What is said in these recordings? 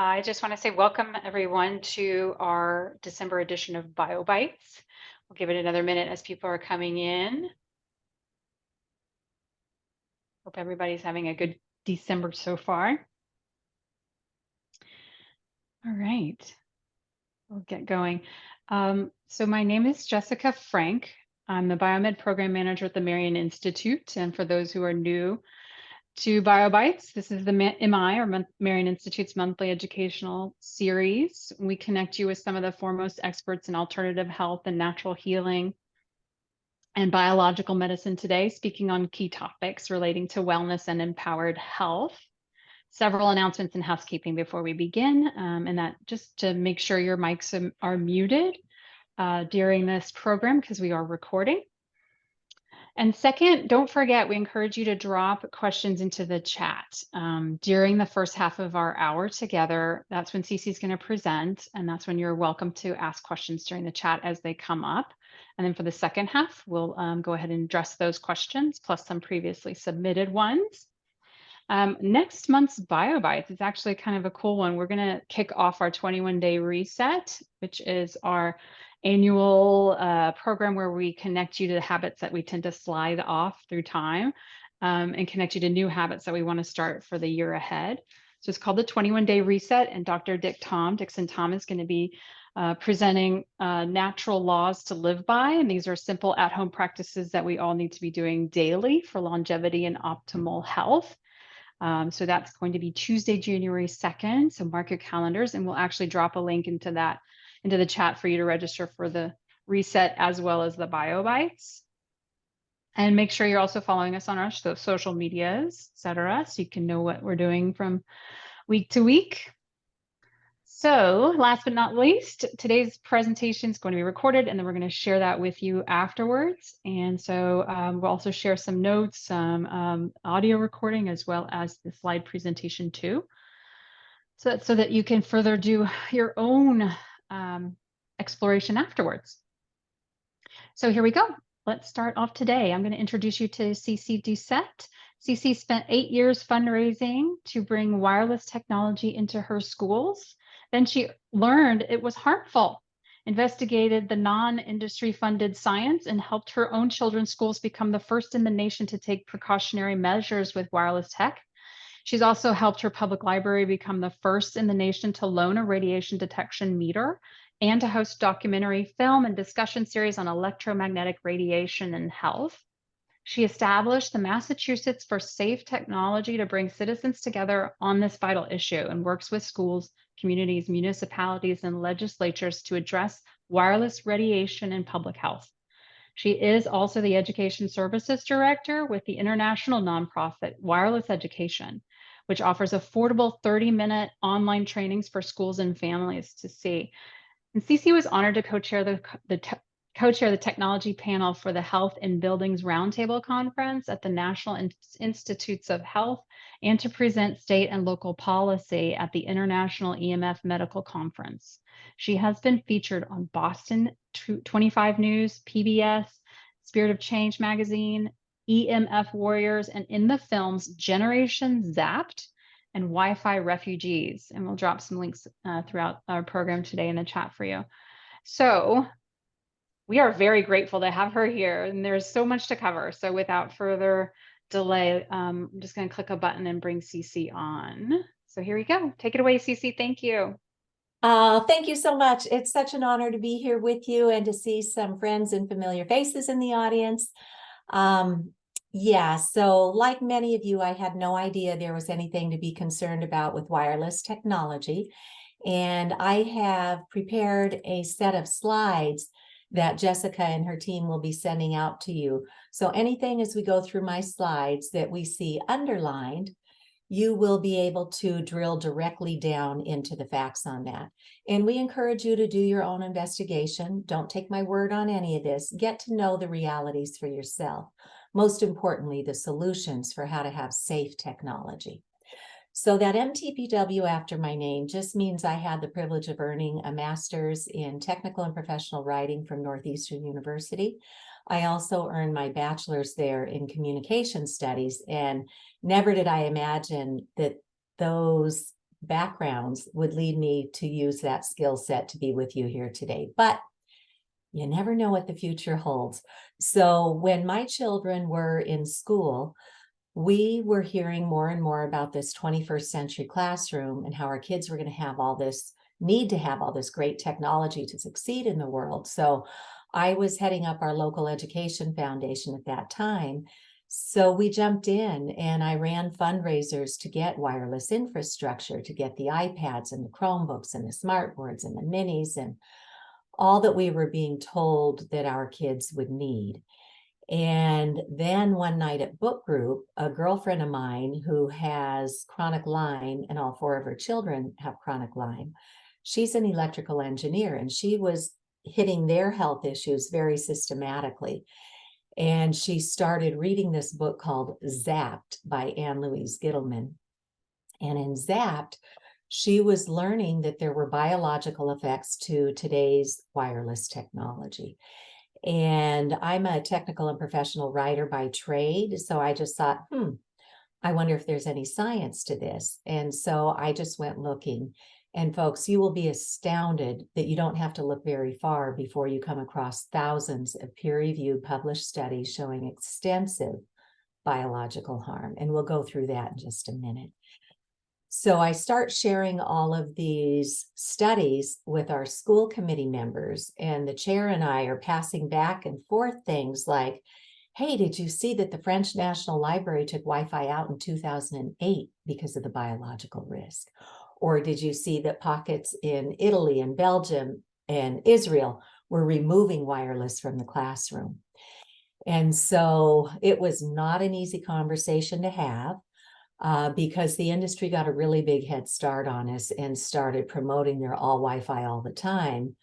I just want to say welcome everyone to our December edition of BioBites. We'll give it another minute as people are coming in. Hope everybody's having a good December so far. All right, we'll get going. So my name is Jessica Frank. I'm the Biomed Program Manager at the Marion Institute. And for those who are new to BioBites, this is the MI, or Marion Institute's monthly educational series. We connect you with some of the foremost experts in alternative health and natural healing and biological medicine today, speaking on key topics relating to wellness and empowered health. Several announcements and housekeeping before we begin, and that just to make sure your mics are muted during this program because we are recording. And second, don't forget, we encourage you to drop questions into the chat during the first half of our hour together. That's when Cece is going to present, and that's when you're welcome to ask questions during the chat as they come up. And then for the second half, we'll go ahead and address those questions, plus some previously submitted ones. Next month's BioBites is actually kind of a cool one. We're going to kick off our 21-day reset, which is our annual program where we connect you to the habits that we tend to slide off through time and connect you to new habits that we want to start for the year ahead. So it's called the 21-day reset, and Dr. Dixon Tom is going to be presenting natural laws to live by. And these are simple at-home practices that we all need to be doing daily for longevity and optimal health. So that's going to be Tuesday, January 2nd. So mark your calendars, and we'll actually drop a link into the chat for you to register for the reset as well as the BioBites. And make sure you're also following us on our social medias, et cetera, so you can know what we're doing from week to week. So last but not least, today's presentation is going to be recorded, and then we're going to share that with you afterwards. And so we'll also share some notes, some audio recording, as well as the slide presentation too. So that you can further do your own exploration afterwards. So here we go. Let's start off today. I'm going to introduce you to Cece Doucette. Cece spent 8 years fundraising to bring wireless technology into her schools. Then she learned it was harmful, investigated the non-industry funded science, and helped her own children's schools become the first in the nation to take precautionary measures with wireless tech. She's also helped her public library become the first in the nation to loan a radiation detection meter and to host documentary film and discussion series on electromagnetic radiation and health. She established the Massachusetts for Safe Technology to bring citizens together on this vital issue, and works with schools, communities, municipalities, and legislatures to address wireless radiation in public health. She is also the Education Services Director with the international nonprofit Wireless Education, which offers affordable 30-minute online trainings for schools and families to see. And Cece was honored to co-chair the technology panel for the Health in Buildings Roundtable Conference at the National Institutes of Health, and to present state and local policy at the International EMF Medical Conference. She has been featured on Boston 25 News, PBS, Spirit of Change magazine, EMF Warriors, and in the films Generation Zapped and Wi-Fi Refugees. And we'll drop some links throughout our program today in the chat for you. So we are very grateful to have her here, and there's so much to cover. So without further delay, I'm just going to click a button and bring Cece on. So here we go. Take it away, Cece. Thank you. Thank you so much. It's such an honor to be here with you and to see some friends and familiar faces in the audience. Yeah, so like many of you, I had no idea there was anything to be concerned about with wireless technology. And I have prepared a set of slides that Jessica and her team will be sending out to you. So anything as we go through my slides that we see underlined, you will be able to drill directly down into the facts on that. And we encourage you to do your own investigation. Don't take my word on any of this. Get to know the realities for yourself. Most importantly, the solutions for how to have safe technology. So that MTPW after my name just means I had the privilege of earning a master's in technical and professional writing from Northeastern University. I also earned my bachelor's there in communication studies, and never did I imagine that those backgrounds would lead me to use that skill set to be with you here today. But you never know what the future holds. So when my children were in school, we were hearing more and more about this 21st century classroom and how our kids were going to have all this need to have all this great technology to succeed in the world. So I was heading up our local education foundation at that time. So we jumped in and I ran fundraisers to get wireless infrastructure, to get the iPads and the Chromebooks and the smartboards and the minis and all that we were being told that our kids would need. And then one night at book group, a girlfriend of mine who has chronic Lyme, and all 4 of her children have chronic Lyme, she's an electrical engineer, and she was hitting their health issues very systematically. And she started reading this book called Zapped by Anne Louise Gittleman. And in Zapped, she was learning that there were biological effects to today's wireless technology. And I'm a technical and professional writer by trade. So I just thought, I wonder if there's any science to this. And so I just went looking. And folks, you will be astounded that you don't have to look very far before you come across thousands of peer-reviewed published studies showing extensive biological harm. And we'll go through that in just a minute. So I start sharing all of these studies with our school committee members, and the chair and I are passing back and forth things like, hey, did you see that the French National Library took Wi-Fi out in 2008 because of the biological risk? Or did you see that pockets in Italy and Belgium and Israel were removing wireless from the classroom? And so it was not an easy conversation to have. Because the industry got a really big head start on us and started promoting their all Wi-Fi all the time.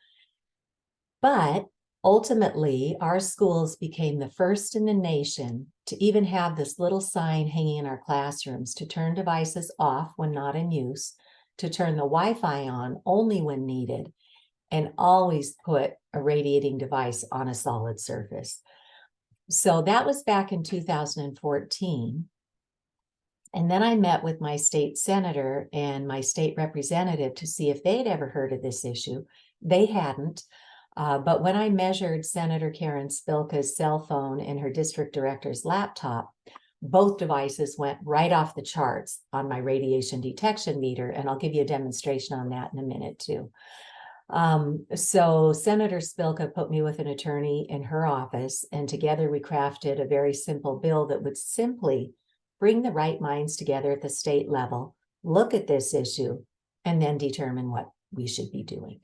But ultimately, our schools became the first in the nation to even have this little sign hanging in our classrooms to turn devices off when not in use, to turn the Wi-Fi on only when needed, and always put a radiating device on a solid surface. So that was back in 2014. And then I met with my state senator and my state representative to see if they'd ever heard of this issue. They hadn't. But when I measured Senator Karen Spilka's cell phone and her district director's laptop, both devices went right off the charts on my radiation detection meter. And I'll give you a demonstration on that in a minute too. So Senator Spilka put me with an attorney in her office, and together we crafted a very simple bill that would simply bring the right minds together at the state level, look at this issue, and then determine what we should be doing.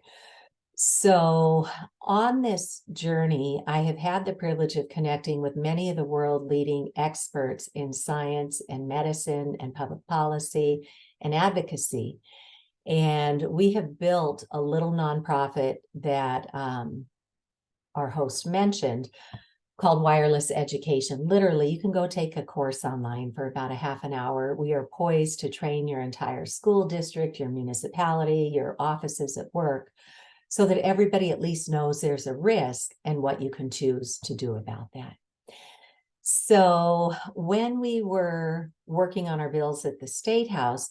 So on this journey, I have had the privilege of connecting with many of the world leading experts in science and medicine and public policy and advocacy. And we have built a little nonprofit that our host mentioned, called Wireless Education. Literally, you can go take a course online for about a half an hour. We are poised to train your entire school district, your municipality, your offices at work, so that everybody at least knows there's a risk and what you can choose to do about that. So when we were working on our bills at the State House,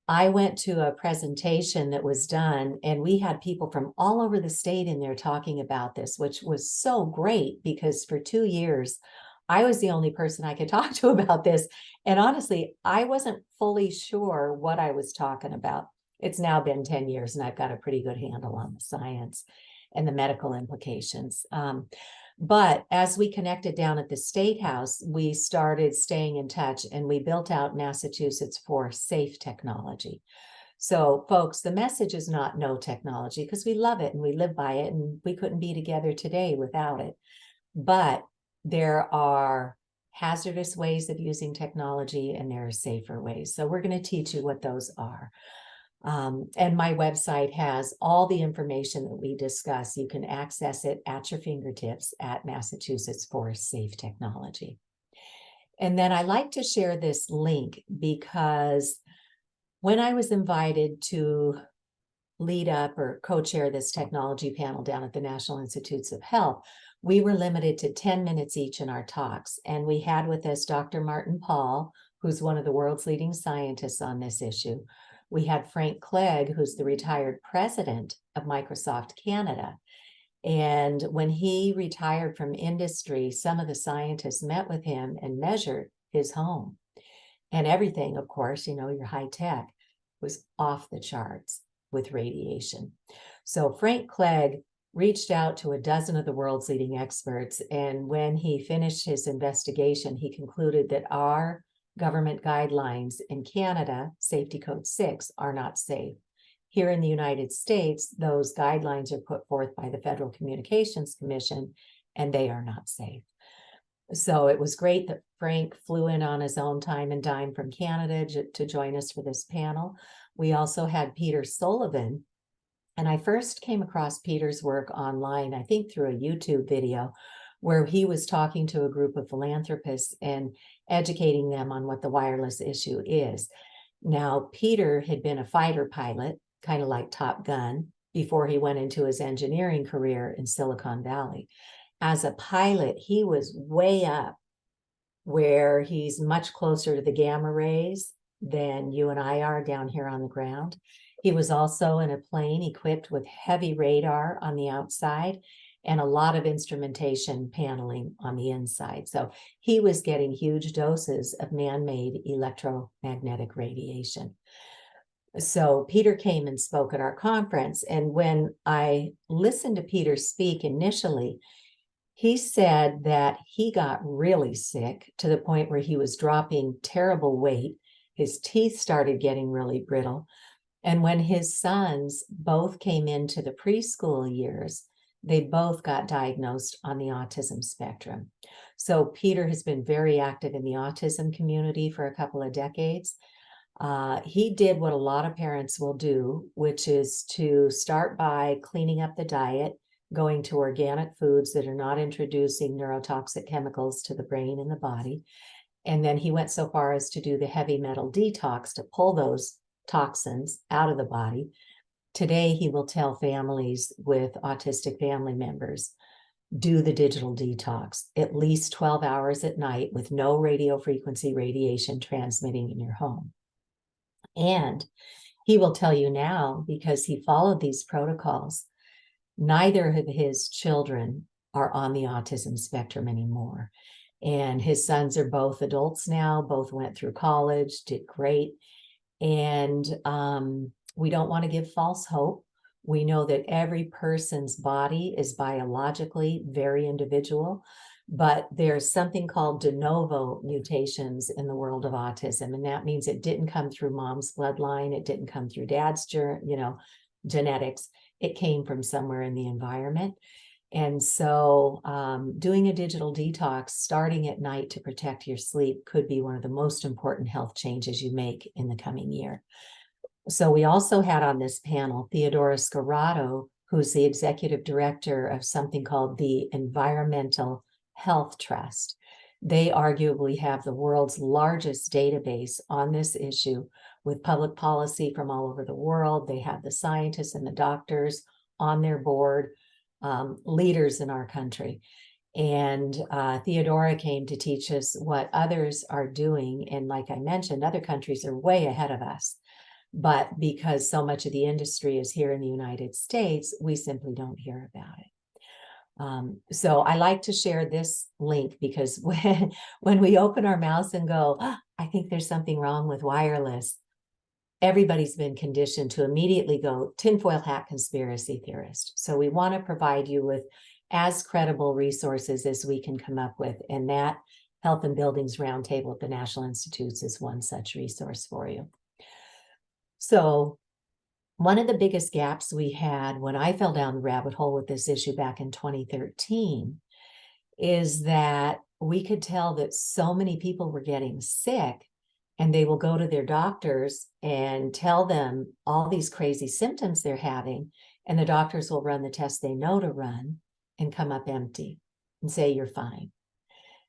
I went to a presentation that was done, and we had people from all over the state in there talking about this, which was so great because for 2 years, I was the only person I could talk to about this. And honestly, I wasn't fully sure what I was talking about. It's now been 10 years and I've got a pretty good handle on the science and the medical implications. But as we connected down at the State House, we started staying in touch, and we built out Massachusetts for safe technology. So folks, the message is not no technology, because we love it and we live by it, and we couldn't be together today without it. But there are hazardous ways of using technology and there are safer ways. So we're going to teach you what those are. And my website has all the information that we discuss. You can access it at your fingertips at Massachusetts for Safe Technology. And then I like to share this link because when I was invited to lead up or co-chair this technology panel down at the National Institutes of Health, we were limited to 10 minutes each in our talks. And we had with us Dr. Martin Pall, who's one of the world's leading scientists on this issue, we had Frank Clegg, who's the retired president of Microsoft Canada. And when he retired from industry, some of the scientists met with him and measured his home. And everything, of course, your high tech was off the charts with radiation. So Frank Clegg reached out to a dozen of the world's leading experts. And when he finished his investigation, he concluded that our government guidelines in Canada, Safety Code 6, are not safe. Here in the United States, those guidelines are put forth by the Federal Communications Commission, and they are not safe. So it was great that Frank flew in on his own time and dime from Canada to join us for this panel. We also had Peter Sullivan, and I first came across Peter's work online, I think through a YouTube video, where he was talking to a group of philanthropists and educating them on what the wireless issue is. Now, Peter had been a fighter pilot, kind of like Top Gun, before he went into his engineering career in Silicon Valley. As a pilot, he was way up where he's much closer to the gamma rays than you and I are down here on the ground. He was also in a plane equipped with heavy radar on the outside and a lot of instrumentation paneling on the inside. So he was getting huge doses of man-made electromagnetic radiation. So Peter came and spoke at our conference. And when I listened to Peter speak initially, he said that he got really sick to the point where he was dropping terrible weight. His teeth started getting really brittle. And when his sons both came into the preschool years, they both got diagnosed on the autism spectrum. So Peter has been very active in the autism community for a couple of decades. He did what a lot of parents will do, which is to start by cleaning up the diet, going to organic foods that are not introducing neurotoxic chemicals to the brain and the body. And then he went so far as to do the heavy metal detox to pull those toxins out of the body. Today, he will tell families with autistic family members, do the digital detox, at least 12 hours at night with no radio frequency radiation transmitting in your home. And he will tell you now, because he followed these protocols, neither of his children are on the autism spectrum anymore. And his sons are both adults now, both went through college, did great. And we don't want to give false hope. We know that every person's body is biologically very individual, but there's something called de novo mutations in the world of autism. And that means it didn't come through mom's bloodline. It didn't come through dad's, genetics. It came from somewhere in the environment. And so doing a digital detox starting at night to protect your sleep could be one of the most important health changes you make in the coming year. So we also had on this panel Theodora Scarrato, who's the executive director of something called the Environmental Health Trust. They arguably have the world's largest database on this issue with public policy from all over the world. They have the scientists and the doctors on their board, leaders in our country. And Theodora came to teach us what others are doing. And like I mentioned, other countries are way ahead of us. But because so much of the industry is here in the United States, we simply don't hear about it. So I like to share this link because when we open our mouths and go, oh, I think there's something wrong with wireless, everybody's been conditioned to immediately go tinfoil hat conspiracy theorist. So we want to provide you with as credible resources as we can come up with. And that Health and Buildings Roundtable at the National Institutes is one such resource for you. So one of the biggest gaps we had when I fell down the rabbit hole with this issue back in 2013 is that we could tell that so many people were getting sick, and they will go to their doctors and tell them all these crazy symptoms they're having, and the doctors will run the test they know to run and come up empty and say you're fine.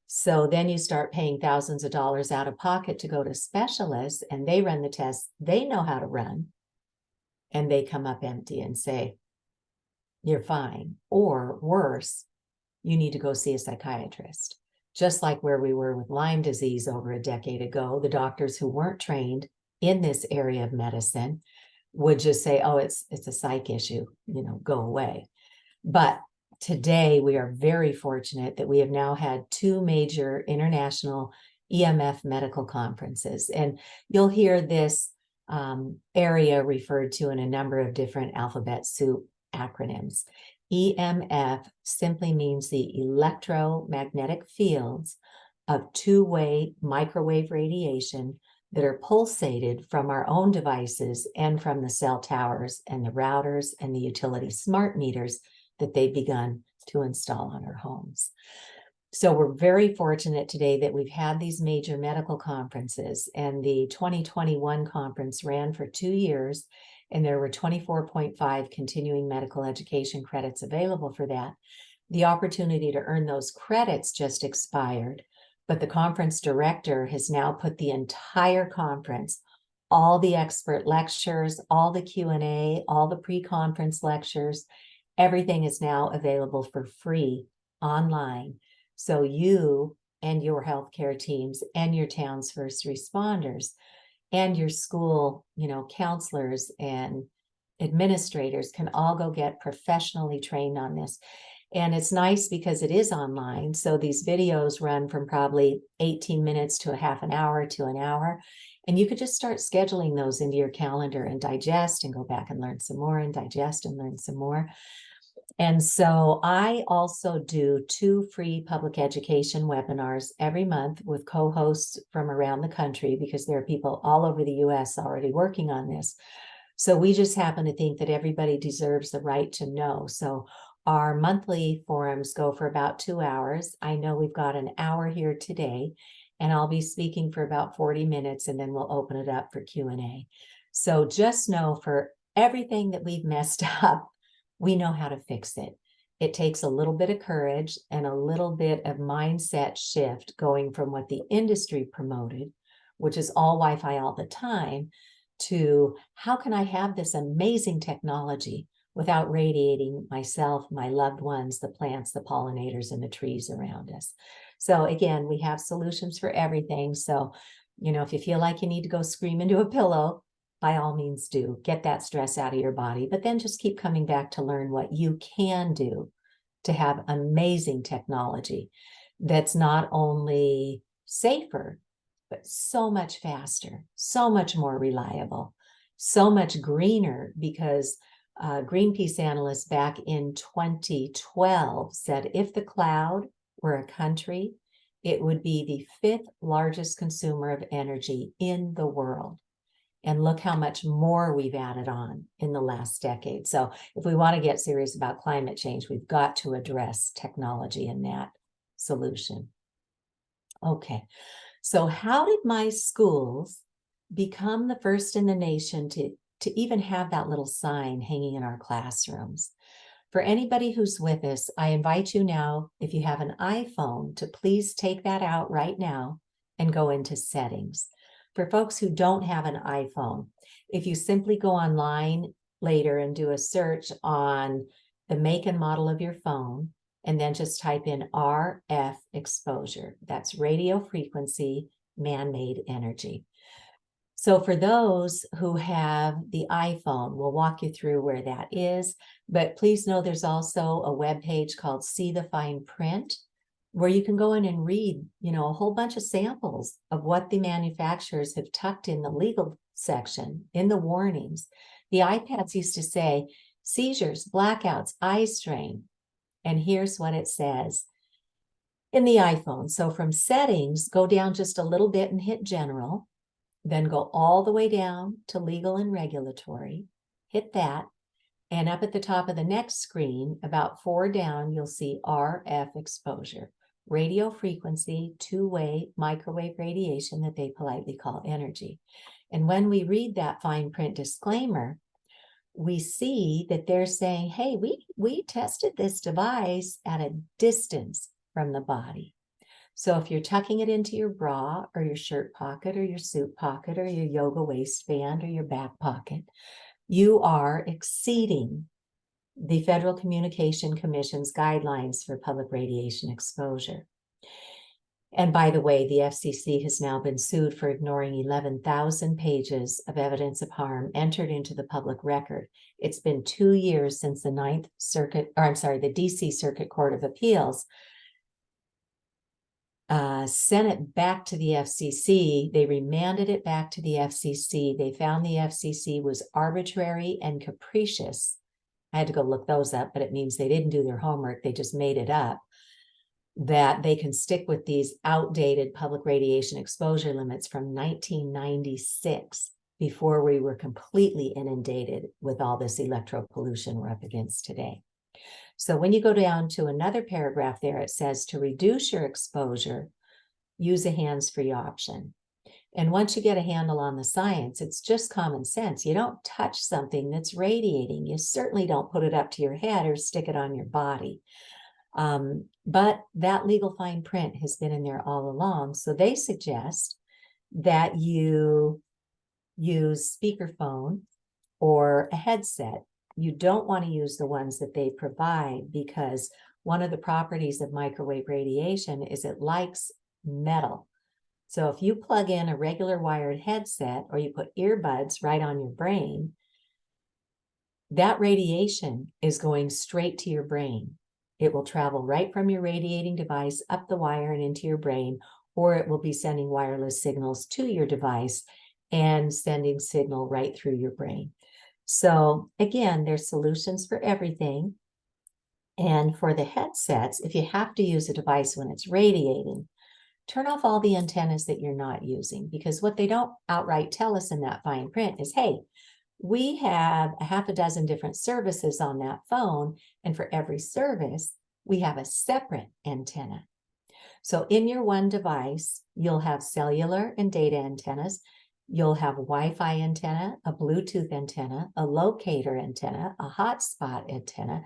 So then you start paying thousands of dollars out of pocket to go to specialists, and they run the tests they know how to run, and they come up empty and say, you're fine. Or worse, you need to go see a psychiatrist. Just like where we were with Lyme disease over a decade ago, the doctors who weren't trained in this area of medicine would just say, oh, it's a psych issue, go away. But today we are very fortunate that we have now had 2 major international EMF medical conferences. And you'll hear this area referred to in a number of different alphabet soup acronyms. EMF simply means the electromagnetic fields of two-way microwave radiation that are pulsated from our own devices and from the cell towers and the routers and the utility smart meters that they've begun to install on our homes. So we're very fortunate today that we've had these major medical conferences, and the 2021 conference ran for 2 years, and there were 24.5 continuing medical education credits available for that. The opportunity to earn those credits just expired, but the conference director has now put the entire conference, all the expert lectures, all the Q&A, all the pre-conference lectures, everything is now available for free online. So you and your healthcare teams and your town's first responders and your school, counselors and administrators can all go get professionally trained on this. And it's nice because it is online. So these videos run from probably 18 minutes to a half an hour to an hour. And you could just start scheduling those into your calendar and digest and go back and learn some more and digest and learn some more. And so I also do 2 free public education webinars every month with co-hosts from around the country, because there are people all over the US already working on this. So we just happen to think that everybody deserves the right to know. So our monthly forums go for about 2 hours. I know we've got an hour here today, and I'll be speaking for about 40 minutes, and then we'll open it up for Q&A. So just know, for everything that we've messed up, we know how to fix it. It takes a little bit of courage and a little bit of mindset shift, going from what the industry promoted, which is all Wi-Fi all the time, to how can I have this amazing technology without radiating myself, my loved ones, the plants, the pollinators, and the trees around us. So again, we have solutions for everything. So, if you feel like you need to go scream into a pillow, by all means do. Get that stress out of your body, but then just keep coming back to learn what you can do to have amazing technology that's not only safer, but so much faster, so much more reliable, so much greener, because Greenpeace analysts back in 2012 said if the cloud were a country, it would be the 5th largest consumer of energy in the world. And look how much more we've added on in the last decade. So if we want to get serious about climate change, we've got to address technology in that solution. Okay, so how did my schools become the first in the nation to even have that little sign hanging in our classrooms? For anybody who's with us, I invite you now, if you have an iPhone, to please take that out right now and go into settings. For folks who don't have an iPhone, if you simply go online later and do a search on the make and model of your phone, and then just type in RF exposure, that's radio frequency man-made energy. So for those who have the iPhone, we'll walk you through where that is, but please know there's also a web page called See the Fine Print, where you can go in and read, a whole bunch of samples of what the manufacturers have tucked in the legal section, in the warnings. The iPads used to say, seizures, blackouts, eye strain. And here's what it says in the iPhone. So from settings, go down just a little bit and hit general, then go all the way down to legal and regulatory, hit that. And up at the top of the next screen, about 4 down, you'll see RF exposure, radio frequency, two-way microwave radiation that they politely call energy. And when we read that fine print disclaimer, we see that they're saying, hey, we tested this device at a distance from the body. So if you're tucking it into your bra or your shirt pocket or your suit pocket or your yoga waistband or your back pocket, you are exceeding the Federal Communication Commission's guidelines for public radiation exposure. And by the way, the FCC has now been sued for ignoring 11,000 pages of evidence of harm entered into the public record. It's been 2 years since the the DC Circuit Court of Appeals sent it back to the FCC. They remanded it back to the FCC. They found the FCC was arbitrary and capricious. I had to go look those up, but it means they didn't do their homework. They just made it up. That they can stick with these outdated public radiation exposure limits from 1996, before we were completely inundated with all this electropollution we're up against today. So when you go down to another paragraph there, it says to reduce your exposure, use a hands-free option. And once you get a handle on the science, it's just common sense. You don't touch something that's radiating. You certainly don't put it up to your head or stick it on your body. But that legal fine print has been in there all along. So they suggest that you use speakerphone or a headset. You don't want to use the ones that they provide, because one of the properties of microwave radiation is it likes metal. So if you plug in a regular wired headset or you put earbuds right on your brain, that radiation is going straight to your brain. It will travel right from your radiating device up the wire and into your brain, or it will be sending wireless signals to your device and sending signal right through your brain. So again, there's solutions for everything. And for the headsets, if you have to use a device when it's radiating, turn off all the antennas that you're not using, because what they don't outright tell us in that fine print is, hey, we have a half a dozen different services on that phone, and for every service, we have a separate antenna. So in your one device, you'll have cellular and data antennas. You'll have a Wi-Fi antenna, a Bluetooth antenna, a locator antenna, a hotspot antenna.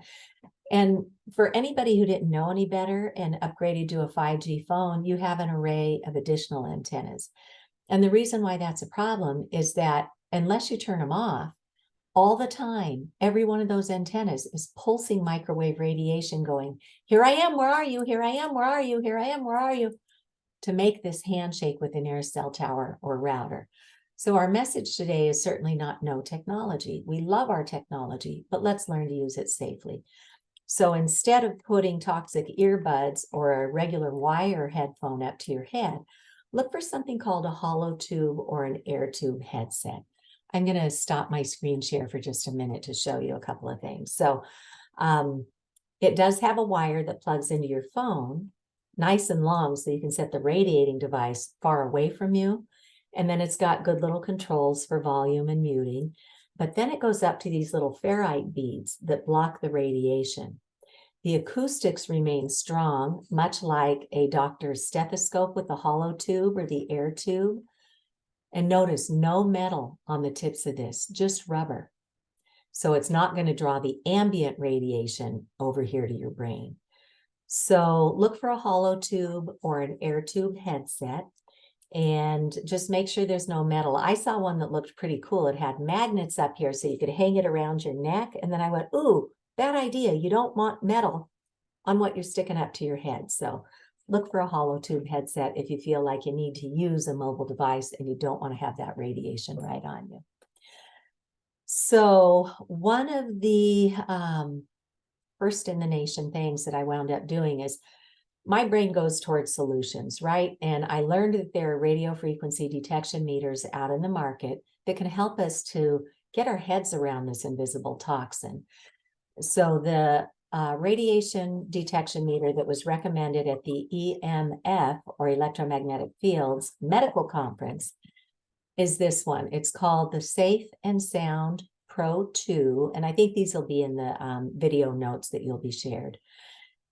And for anybody who didn't know any better and upgraded to a 5G phone, you have an array of additional antennas. And the reason why that's a problem is that unless you turn them off, all the time, every one of those antennas is pulsing microwave radiation going, here I am, where are you? Here I am, where are you? Here I am, where are you? To make this handshake with an air cell tower or router. So our message today is certainly not no technology. We love our technology, but let's learn to use it safely. So instead of putting toxic earbuds or a regular wire headphone up to your head, look for something called a hollow tube or an air tube headset. I'm going to stop my screen share for just a minute to show you a couple of things. So it does have a wire that plugs into your phone, nice and long, so you can set the radiating device far away from you. And then it's got good little controls for volume and muting. But then it goes up to these little ferrite beads that block the radiation. The acoustics remain strong, much like a doctor's stethoscope with the hollow tube or the air tube. And notice no metal on the tips of this, just rubber. So it's not going to draw the ambient radiation over here to your brain. So look for a hollow tube or an air tube headset, and just make sure there's no metal. I saw one that looked pretty cool. It had magnets up here so you could hang it around your neck. And then I went, ooh, bad idea. You don't want metal on what you're sticking up to your head. So look for a hollow tube headset if you feel like you need to use a mobile device and you don't want to have that radiation right on you. So one of the first in the nation things that I wound up doing is my brain goes towards solutions, right? And I learned that there are radio frequency detection meters out in the market that can help us to get our heads around this invisible toxin. So the radiation detection meter that was recommended at the EMF, or electromagnetic fields, medical conference is this one. It's called the Safe and Sound Pro 2, and I think these will be in the video notes that you'll be shared.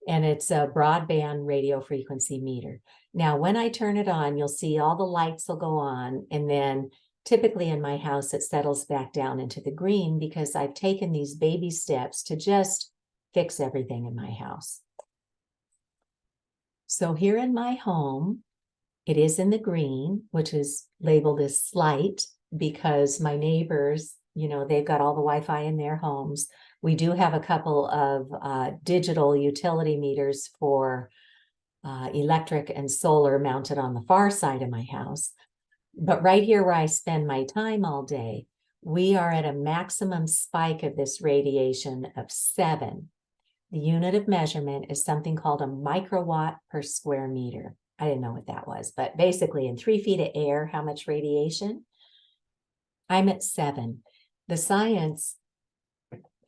And it's a broadband radio frequency meter. Now, when I turn it on, you'll see all the lights will go on, and then typically in my house, it settles back down into the green because I've taken these baby steps to just fix everything in my house. So here in my home, it is in the green, which is labeled as slight because my neighbors, you know, they've got all the Wi-Fi in their homes. We do have a couple of digital utility meters for electric and solar mounted on the far side of my house. But right here where I spend my time all day, we are at a maximum spike of this radiation of 7. The unit of measurement is something called a microwatt per square meter. I didn't know what that was, but basically in 3 feet of air, how much radiation? I'm at 7. The science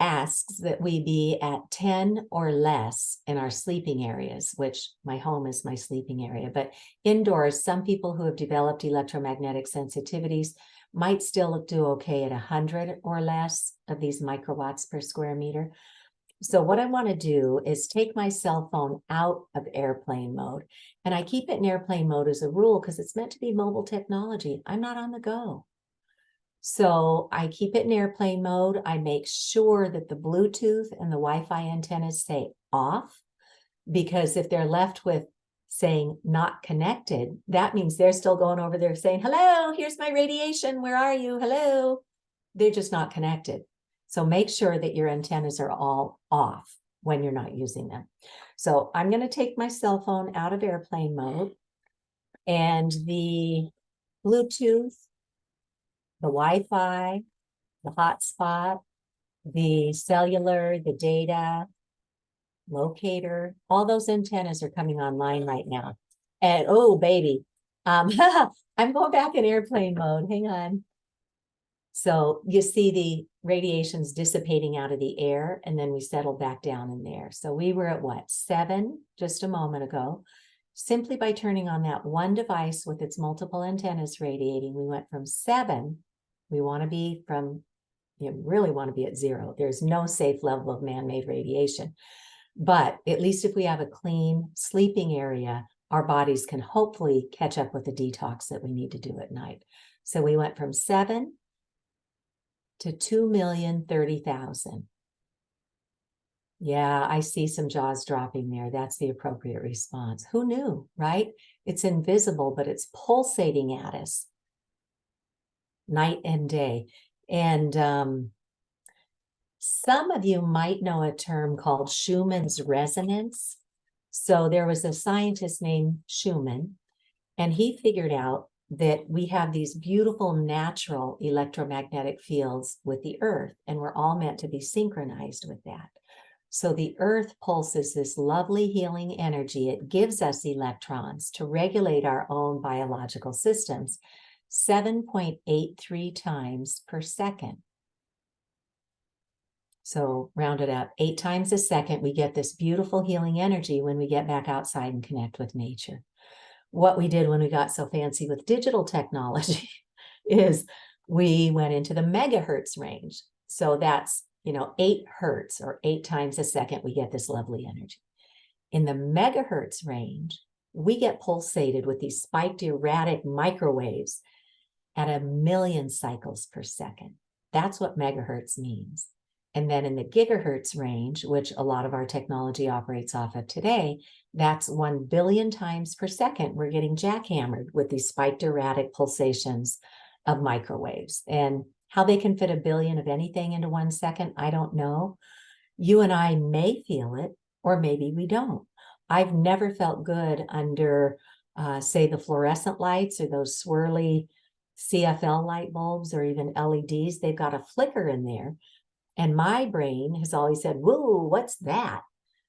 asks that we be at 10 or less in our sleeping areas, which my home is my sleeping area. But indoors, some people who have developed electromagnetic sensitivities might still do okay at 100 or less of these microwatts per square meter. So what I want to do is take my cell phone out of airplane mode. And I keep it in airplane mode as a rule because it's meant to be mobile technology. I'm not on the go. So I keep it in airplane mode. I make sure that the Bluetooth and the Wi-Fi antennas stay off, because if they're left with saying not connected, that means they're still going over there saying, hello, here's my radiation. Where are you? Hello. They're just not connected. So make sure that your antennas are all off when you're not using them. So I'm going to take my cell phone out of airplane mode, and the Bluetooth, the Wi-Fi, the hotspot, the cellular, the data, locator, all those antennas are coming online right now. And oh, baby, I'm going back in airplane mode. Hang on. So you see the radiation's dissipating out of the air, and then we settle back down in there. So we were at what, 7 just a moment ago. Simply by turning on that one device with its multiple antennas radiating, we went from 7. We want to be from, you really want to be at 0. There's no safe level of man-made radiation. But at least if we have a clean sleeping area, our bodies can hopefully catch up with the detox that we need to do at night. So we went from 7 to 2,030,000. Yeah, I see some jaws dropping there. That's the appropriate response. Who knew, right? It's invisible, but it's pulsating at us night and day. And some of you might know a term called Schumann's resonance. So there was a scientist named Schumann, and he figured out that we have these beautiful natural electromagnetic fields with the earth, and we're all meant to be synchronized with that. So the earth pulses this lovely healing energy. It gives us electrons to regulate our own biological systems 7.83 times per second. So round it up, 8 times a second, we get this beautiful healing energy when we get back outside and connect with nature. What we did when we got so fancy with digital technology is we went into the megahertz range. So that's, 8 hertz, or 8 times a second, we get this lovely energy. In the megahertz range, we get pulsated with these spiked erratic microwaves at 1,000,000 cycles per second. That's what megahertz means. And then in the gigahertz range, which a lot of our technology operates off of today, that's 1 billion times per second. We're getting jackhammered with these spiked erratic pulsations of microwaves. And how they can fit 1 billion of anything into 1 second, I don't know. You and I may feel it, or maybe we don't. I've never felt good under, say, the fluorescent lights or those swirly CFL light bulbs, or even LEDs. They've got a flicker in there. And my brain has always said, whoa, what's that?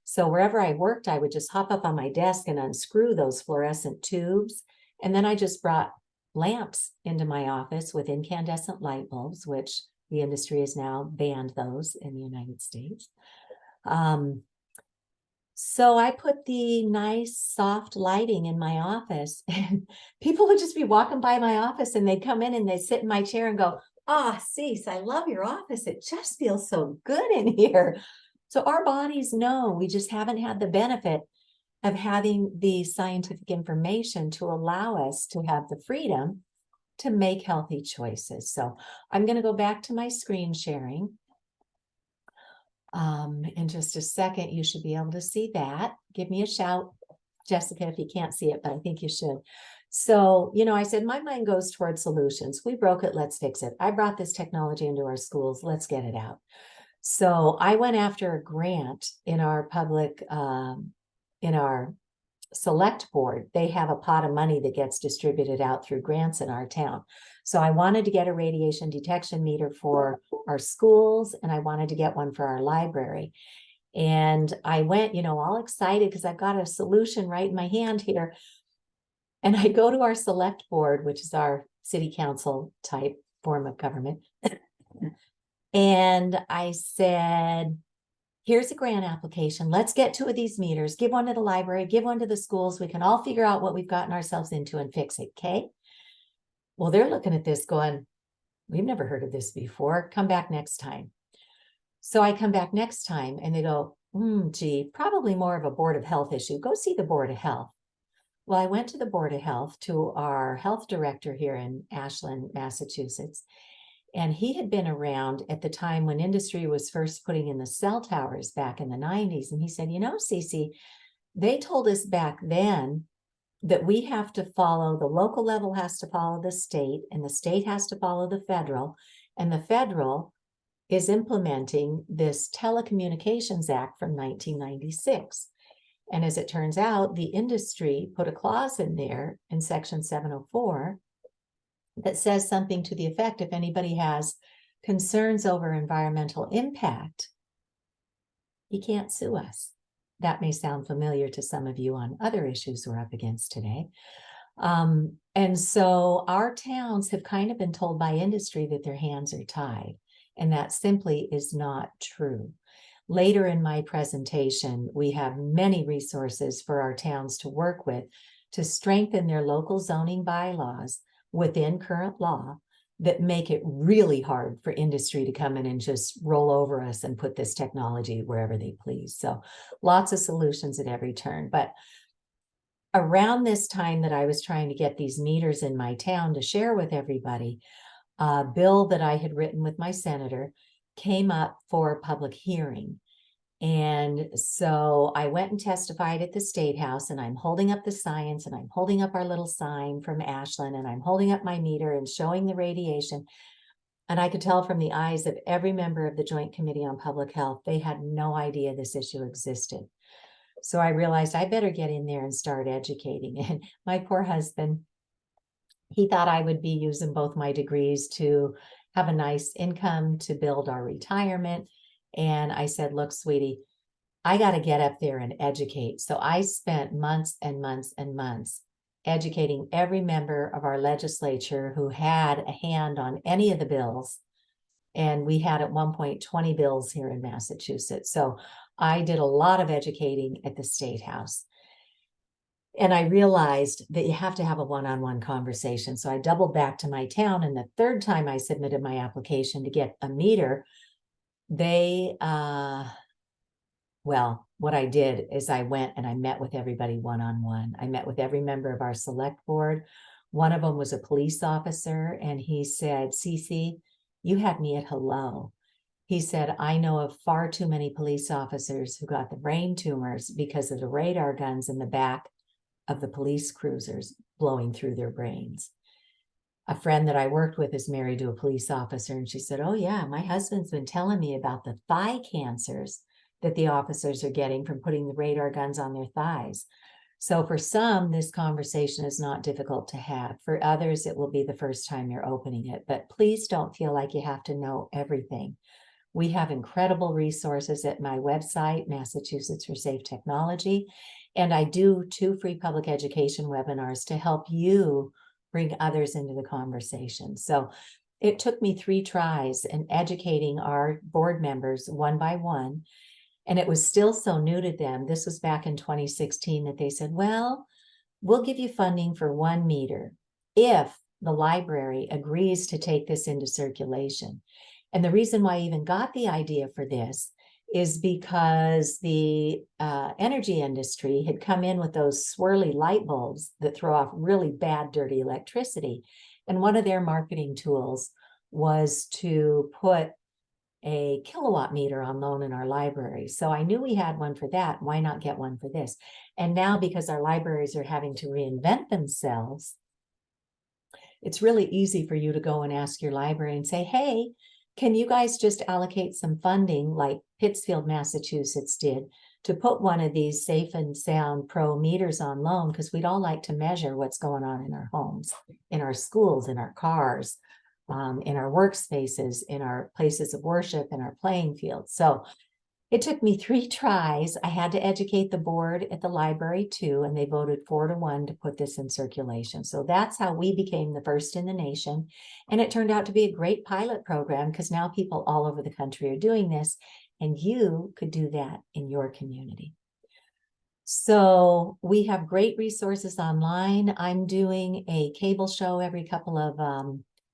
So wherever I worked, I would just hop up on my desk and unscrew those fluorescent tubes. And then I just brought lamps into my office with incandescent light bulbs, which the industry has now banned those in the United States. So I put the nice soft lighting in my office, and people would just be walking by my office, and they'd come in and they'd sit in my chair and go, Cease, I love your office. It just feels so good in here. So our bodies know, we just haven't had the benefit of having the scientific information to allow us to have the freedom to make healthy choices. So I'm going to go back to my screen sharing. In just a second, you should be able to see that. Give me a shout, Jessica, if you can't see it, but I think you should. So, I said, my mind goes towards solutions. We broke it, let's fix it. I brought this technology into our schools, let's get it out. So I went after a grant in our public, in our select board, they have a pot of money that gets distributed out through grants in our town. So I wanted to get a radiation detection meter for our schools, and I wanted to get one for our library. And I went, all excited because I've got a solution right in my hand here. And I go to our select board, which is our city council type form of government. And I said, here's a grant application. Let's get 2 of these meters, give one to the library, give one to the schools. We can all figure out what we've gotten ourselves into and fix it. Okay. Well, they're looking at this going, we've never heard of this before. Come back next time. So I come back next time and they go, gee, probably more of a Board of Health issue. Go see the Board of Health. Well, I went to the Board of Health, to our health director here in Ashland, Massachusetts, and he had been around at the time when industry was first putting in the cell towers back in the 90s. And he said, Cece, they told us back then that we have to follow, the local level has to follow the state, and the state has to follow the federal, and the federal is implementing this Telecommunications Act from 1996. And as it turns out, the industry put a clause in there in Section 704 that says something to the effect, if anybody has concerns over environmental impact, you can't sue us. That may sound familiar to some of you on other issues we're up against today. And so our towns have kind of been told by industry that their hands are tied, and that simply is not true. Later in my presentation, we have many resources for our towns to work with to strengthen their local zoning bylaws within current law that make it really hard for industry to come in and just roll over us and put this technology wherever they please. So lots of solutions at every turn. But around this time that I was trying to get these meters in my town to share with everybody, a bill that I had written with my senator came up for public hearing. And so I went and testified at the State House, and I'm holding up the science, and I'm holding up our little sign from Ashland, and I'm holding up my meter and showing the radiation. And I could tell from the eyes of every member of the Joint Committee on Public Health, they had no idea this issue existed. So I realized I better get in there and start educating. And my poor husband, he thought I would be using both my degrees to have a nice income to build our retirement. And I said, look, sweetie, I got to get up there and educate. So I spent months and months and months educating every member of our legislature who had a hand on any of the bills. And we had at one point 20 bills here in Massachusetts. So I did a lot of educating at the State House. And I realized that you have to have a one-on-one conversation. So I doubled back to my town. And the third time I submitted my application to get a meter, they, well, what I did is I went and I met with everybody one-on-one. I met with every member of our select board. One of them was a police officer, and he said, Cece, you had me at hello. He said, I know of far too many police officers who got the brain tumors because of the radar guns in the back of the police cruisers blowing through their brains. A friend that I worked with is married to a police officer, and she said, oh yeah, my husband's been telling me about the thigh cancers that the officers are getting from putting the radar guns on their thighs. So for some, this conversation is not difficult to have. For others, it will be the first time you're opening it. But please don't feel like you have to know everything. We have incredible resources at my website, Massachusetts for Safe Technology. And I do 2 free public education webinars to help you bring others into the conversation. So it took me 3 tries in educating our board members one by one. And it was still so new to them. This was back in 2016 that they said, well, we'll give you funding for 1 meter if the library agrees to take this into circulation. And the reason why I even got the idea for this is because the energy industry had come in with those swirly light bulbs that throw off really bad, dirty electricity. And one of their marketing tools was to put a kilowatt meter on loan in our library. So I knew we had one for that. Why not get one for this? And now, because our libraries are having to reinvent themselves, it's really easy for you to go and ask your library and say, hey, can you guys just allocate some funding like Pittsfield, Massachusetts did to put one of these Safe and Sound Pro meters on loan, because we'd all like to measure what's going on in our homes, in our schools, in our cars, in our workspaces, in our places of worship, in our playing fields. So it took me 3 tries. I had to educate the board at the library too, and they voted 4-1 to put this in circulation. So that's how we became the first in the nation. And it turned out to be a great pilot program, because now people all over the country are doing this, and you could do that in your community. So we have great resources online. I'm doing a cable show every couple of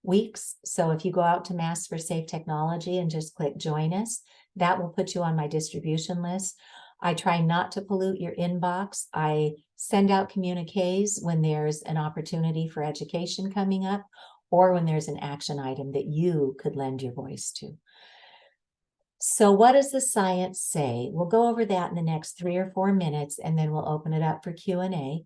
weeks. So if you go out to Mass for Safe Technology and just click join us, that will put you on my distribution list. I try not to pollute your inbox. I send out communiques when there's an opportunity for education coming up, or when there's an action item that you could lend your voice to. So what does the science say? We'll go over that in the next 3 or 4 minutes, and then we'll open it up for Q&A.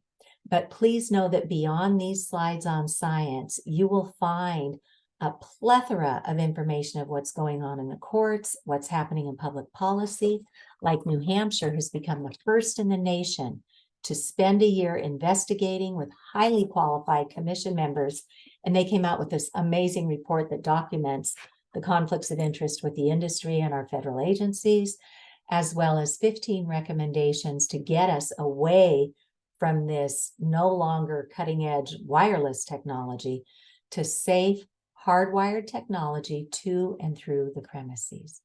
But please know that beyond these slides on science, you will find a plethora of information of what's going on in the courts, what's happening in public policy. Like New Hampshire has become the first in the nation to spend a year investigating with highly qualified commission members. And they came out with this amazing report that documents the conflicts of interest with the industry and our federal agencies, as well as 15 recommendations to get us away from this no longer cutting edge wireless technology to safe, hardwired technology to and through the premises.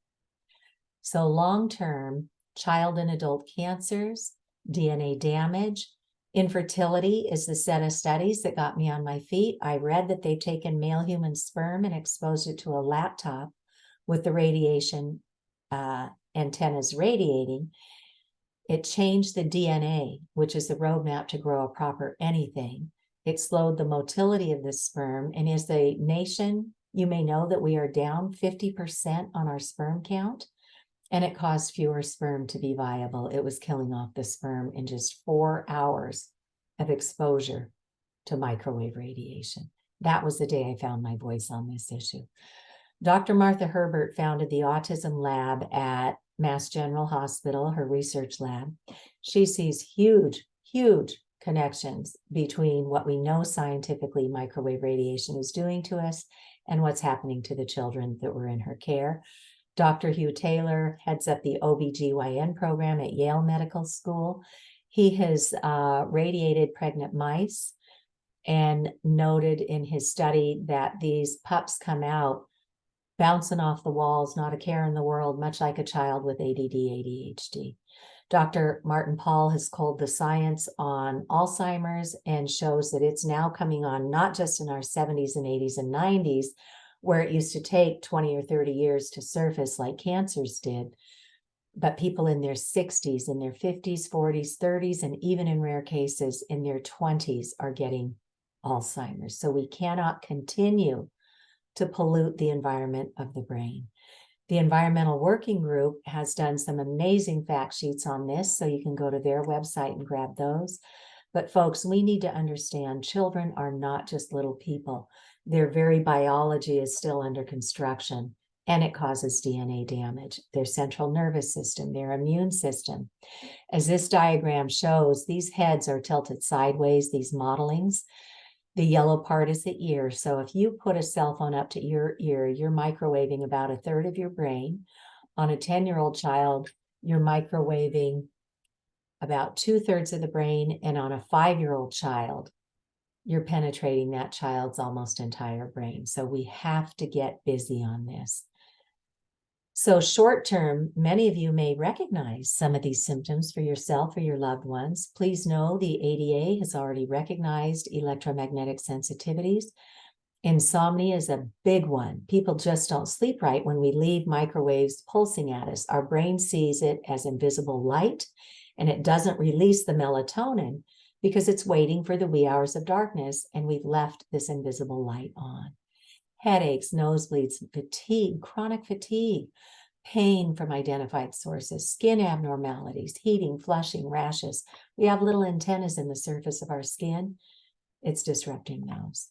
So long-term, child and adult cancers, DNA damage, infertility is the set of studies that got me on my feet. I read that they've taken male human sperm and exposed it to a laptop with the radiation antennas radiating. It changed the DNA, which is the roadmap to grow a proper anything. It slowed the motility of the sperm. And as a nation, you may know that we are down 50% on our sperm count, and it caused fewer sperm to be viable. It was killing off the sperm in just 4 hours of exposure to microwave radiation. That was the day I found my voice on this issue. Dr. Martha Herbert founded the Autism Lab at Mass General Hospital, her research lab. She sees huge, huge connections between what we know scientifically microwave radiation is doing to us and what's happening to the children that were in her care. Dr. Hugh Taylor heads up the OBGYN program at Yale Medical School. He has radiated pregnant mice and noted in his study that these pups come out bouncing off the walls, not a care in the world, much like a child with ADD, ADHD. Dr. Martin Pall has culled the science on Alzheimer's and shows that it's now coming on not just in our 70s and 80s and 90s, where it used to take 20 or 30 years to surface like cancers did, but people in their 60s, in their 50s, 40s, 30s, and even in rare cases in their 20s are getting Alzheimer's. So we cannot continue to pollute the environment of the brain. The Environmental Working Group has done some amazing fact sheets on this, so you can go to their website and grab those. But folks, we need to understand children are not just little people. Their very biology is still under construction, and it causes DNA damage. Their central nervous system, their immune system. As this diagram shows, these heads are tilted sideways, these modelings. The yellow part is the ear. So if you put a cell phone up to your ear, you're microwaving about 1/3 of your brain. On a 10-year-old child, you're microwaving about 2/3 of the brain. And on a 5-year-old child, you're penetrating that child's almost entire brain. So we have to get busy on this. So short term, many of you may recognize some of these symptoms for yourself or your loved ones. Please know the ADA has already recognized electromagnetic sensitivities. Insomnia is a big one. People just don't sleep right when we leave microwaves pulsing at us. Our brain sees it as invisible light, and it doesn't release the melatonin because it's waiting for the wee hours of darkness, and we've left this invisible light on. Headaches, nosebleeds, fatigue, chronic fatigue, pain from identified sources, skin abnormalities, heating, flushing, rashes. We have little antennas in the surface of our skin. It's disrupting those.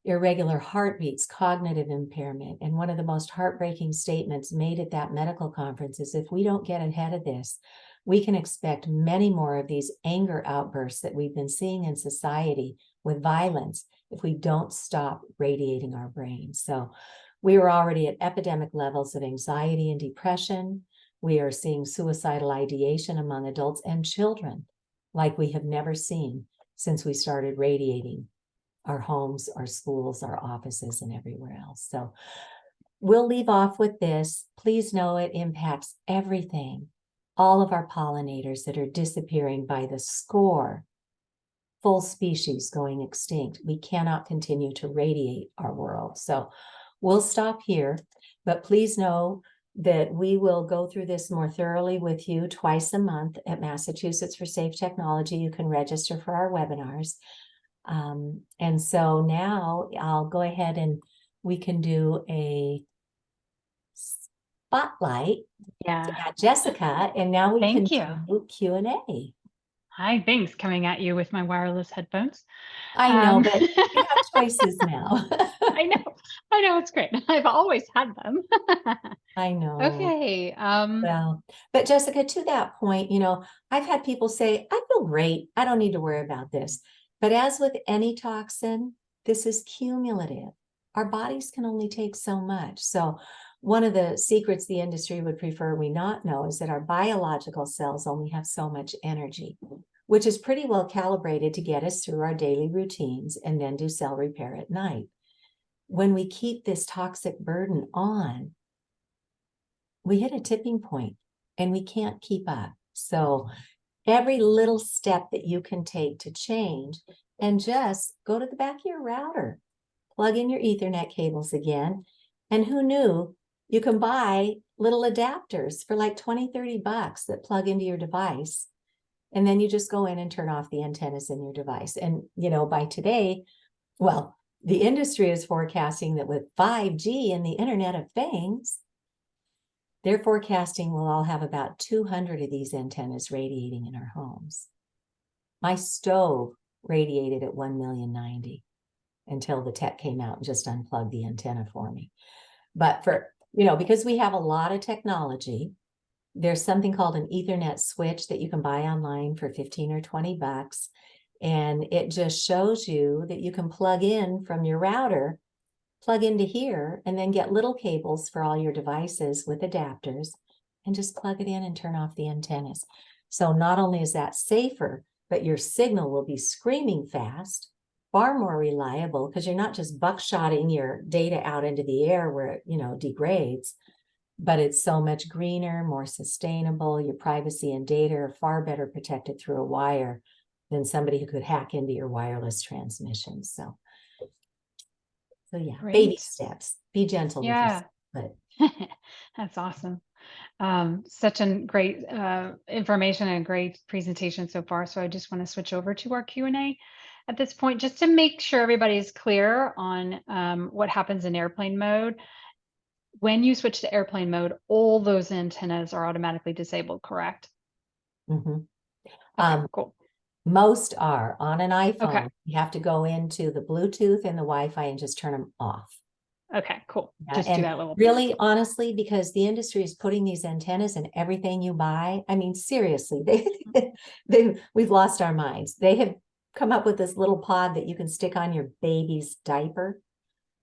irregular heartbeats, cognitive impairment. And one of the most heartbreaking statements made at that medical conference is, if we don't get ahead of this, we can expect many more of these anger outbursts that we've been seeing in society with violence if we don't stop radiating our brains. So we were already at epidemic levels of anxiety and depression. We are seeing suicidal ideation among adults and children like we have never seen since we started radiating our homes, our schools, our offices, and everywhere else. So we'll leave off with this. Please know it impacts everything. All of our pollinators that are disappearing by the score, full species going extinct. We cannot continue to radiate our world. So we'll stop here, but please know that we will go through this more thoroughly with you twice a month at Massachusetts for Safe Technology. You can register for our webinars. And so now I'll go ahead and we can do a spotlight at Jessica, and now we can Thank you. do Q&A. Hi, thanks. Coming at you with my wireless headphones. I know, but you have choices now. I know, it's great. I've always had them. I know. Okay. Well, but Jessica, to that point, you know, I've had people say, I feel great. I don't need to worry about this. But as with any toxin, this is cumulative. Our bodies can only take so much. So one of the secrets the industry would prefer we not know is that our biological cells only have so much energy, which is pretty well calibrated to get us through our daily routines and then do cell repair at night. When we keep this toxic burden on, we hit a tipping point and we can't keep up. So every little step that you can take to change, and just go to the back of your router, plug in your Ethernet cables again. And who knew you can buy little adapters for like 20, 30 bucks that plug into your device. And then you just go in and turn off the antennas in your device. And, you know, by today, well, the industry is forecasting that with 5G and the Internet of Things, they're forecasting we'll all have about 200 of these antennas radiating in our homes. My stove radiated at 1,090,000 until the tech came out and just unplugged the antenna for me. But for, you know, because we have a lot of technology, there's something called an Ethernet switch that you can buy online for 15 or 20 bucks. And it just shows you that you can plug in from your router, plug into here, and then get little cables for all your devices with adapters and just plug it in and turn off the antennas. So not only is that safer, but your signal will be screaming fast, far more reliable, because you're not just buckshotting your data out into the air where it, you know, degrades, but it's so much greener, more sustainable. Your privacy and data are far better protected through a wire than somebody who could hack into your wireless transmission. So yeah, Great. baby steps. Be gentle with Yeah. yourself. But That's awesome. Such a great information and great presentation so far. So I just want to switch over to our Q&A at this point, just to make sure everybody's clear on what happens in airplane mode. When you switch to airplane mode, all those antennas are automatically disabled, correct? Okay, cool. Most are. On an iPhone. Okay. You have to go into the Bluetooth and the Wi-Fi and just turn them off. Okay, cool. Yeah, Just do that little. Really, honestly, because the industry is putting these antennas in everything you buy. I mean, seriously, we've lost our minds. They have come up with this little pod that you can stick on your baby's diaper,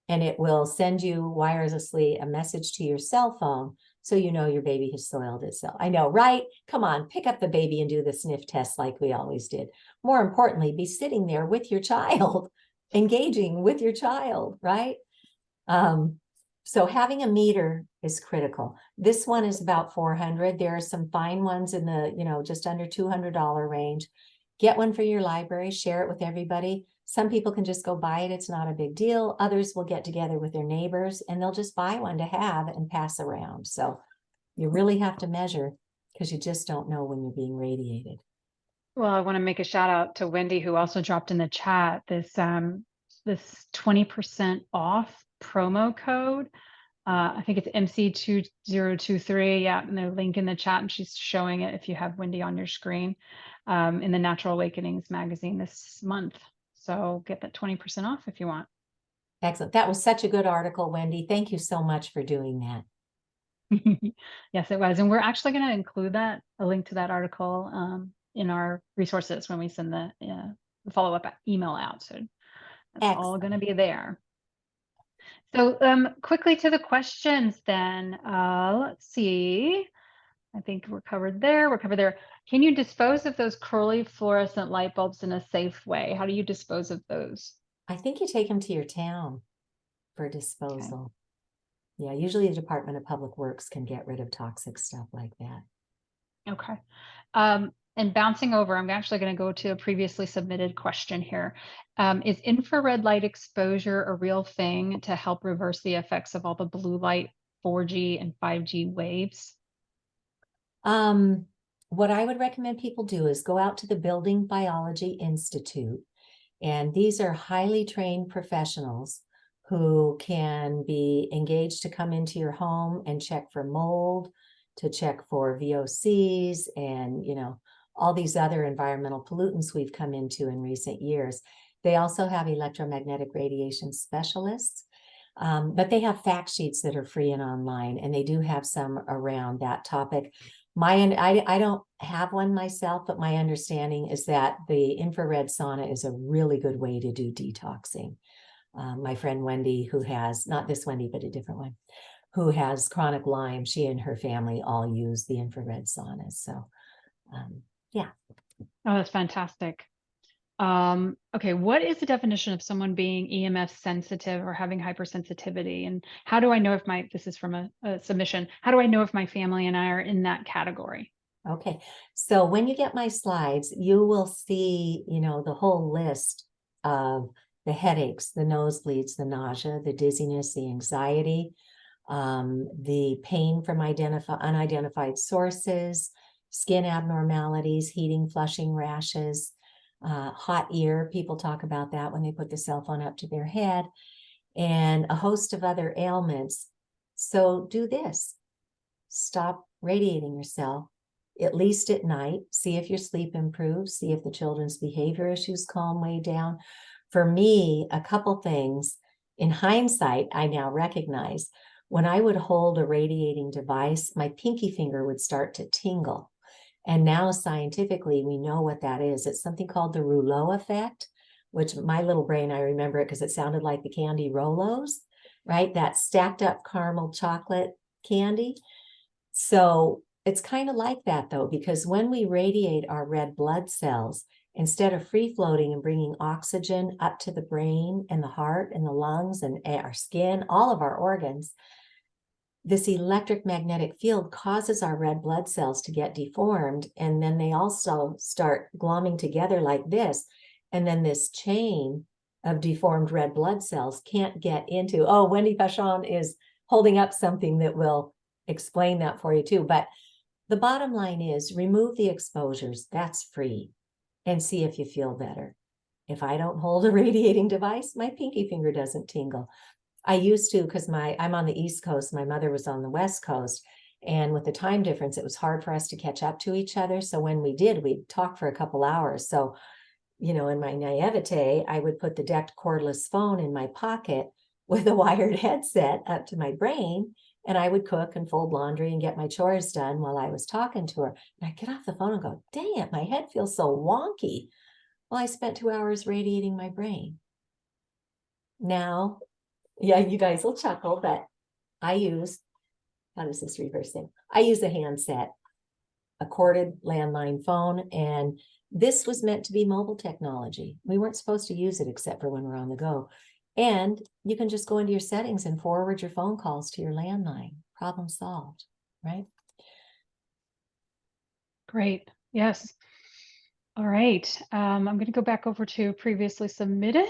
and it will send you wirelessly a message to your cell phone, so you know your baby has soiled itself. I know, right? Come on, pick up the baby and do the sniff test like we always did. More importantly, be sitting there with your child, engaging with your child, right? So having a meter is critical. This one is about $400. There are some fine ones in the, you know, just under $200 range. Get one for your library, share it with everybody. Some people can just go buy it. It's not a big deal. Others will get together with their neighbors and they'll just buy one to have and pass around. So you really have to measure, because you just don't know when you're being radiated. Well, I want to make a shout out to Wendy, who also dropped in the chat this 20% off promo code. I think it's MC2023. Yeah, and the link in the chat, and she's showing it if you have Wendy on your screen, in the Natural Awakenings magazine this month. So get that 20% off if you want. Excellent. That was such a good article, Wendy. Thank you so much for doing that. Yes, it was. And we're actually going to include a link to that article in our resources when we send the follow-up email out. So that's all going to Excellent. be there. So quickly to the questions then. Let's see. I think we're covered there. We're covered there. Can you dispose of those curly fluorescent light bulbs in a safe way? How do you dispose of those? I think you take them to your town for Okay. disposal. Yeah, usually the Department of Public Works can get rid of toxic stuff like that. Okay. And bouncing over, I'm actually going to go to a previously submitted question here. Is infrared light exposure a real thing to help reverse the effects of all the blue light 4G and 5G waves? What I would recommend people do is go out to the Building Biology Institute, and these are highly trained professionals who can be engaged to come into your home and check for mold, to check for VOCs, and all these other environmental pollutants we've come into in recent years. They also have electromagnetic radiation specialists, but they have fact sheets that are free and online, and they do have some around that topic. I don't have one myself, but my understanding is that the infrared sauna is a really good way to do detoxing. My friend Wendy, who has, not this Wendy, but a different one, who has chronic Lyme, she and her family all use the infrared saunas. So, yeah. Oh, that's fantastic. Okay, what is the definition of someone being EMF sensitive or having hypersensitivity? And how do I know if this is from a submission, how do I know if my family and I are in that category? Okay, so when you get my slides, you will see, the whole list of the headaches, the nosebleeds, the nausea, the dizziness, the anxiety, the pain from unidentified sources, skin abnormalities, heating, flushing, rashes, hot ear. People talk about that when they put the cell phone up to their head, and a host of other ailments. So do this. Stop radiating yourself, at least at night. See if your sleep improves. See if the children's behavior issues calm way down. For me, a couple things. In hindsight, I now recognize when I would hold a radiating device, my pinky finger would start to tingle. And now scientifically, we know what that is. It's something called the rouleau effect, which my little brain, I remember it because it sounded like the candy Rolos, right? That stacked up caramel chocolate candy. So it's kind of like that, though, because when we radiate our red blood cells, instead of free floating and bringing oxygen up to the brain and the heart and the lungs and our skin, all of our organs, this electric magnetic field causes our red blood cells to get deformed. And then they also start glomming together like this. And then this chain of deformed red blood cells can't get into, oh, Wendy Pachon is holding up something that will explain that for you too. But the bottom line is remove the exposures. That's free. And see if you feel better. If I don't hold a radiating device, my pinky finger doesn't tingle. I used to, because I'm on the East Coast, my mother was on the West Coast. And with the time difference, it was hard for us to catch up to each other. So when we did, we'd talk for a couple hours. So, in my naivete, I would put the decked cordless phone in my pocket with a wired headset up to my brain. And I would cook and fold laundry and get my chores done while I was talking to her. And I'd get off the phone and go, dang it, my head feels so wonky. Well, I spent 2 hours radiating my brain. Now, yeah, you guys will chuckle, but how does this reverse thing? I use a handset, a corded landline phone, and this was meant to be mobile technology. We weren't supposed to use it except for when we're on the go. And you can just go into your settings and forward your phone calls to your landline. Problem solved, right? Great. Yes. All right. I'm going to go back over to previously submitted.